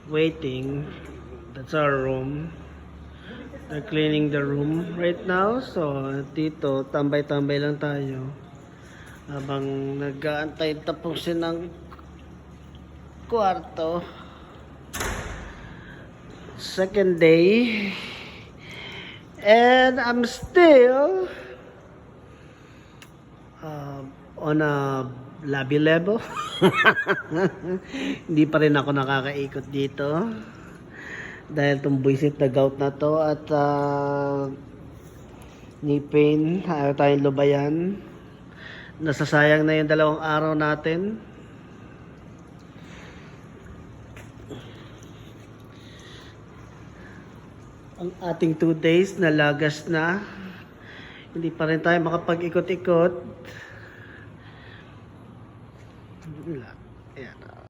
waiting. That's our room. They're cleaning the room right now. So, dito, tambay-tambay lang tayo. Habang nag-aantay tapusin ng kwarto. Second day. And I'm still on a lobby level. Hindi pa rin ako nakakaikot dito. Dahil itong buisit na gout na to at knee pain, ayaw tayong lubayan. Nasasayang na yung 2 araw natin. Ang ating 2 days na lagas na. Hindi pa rin tayo makapag-ikot-ikot.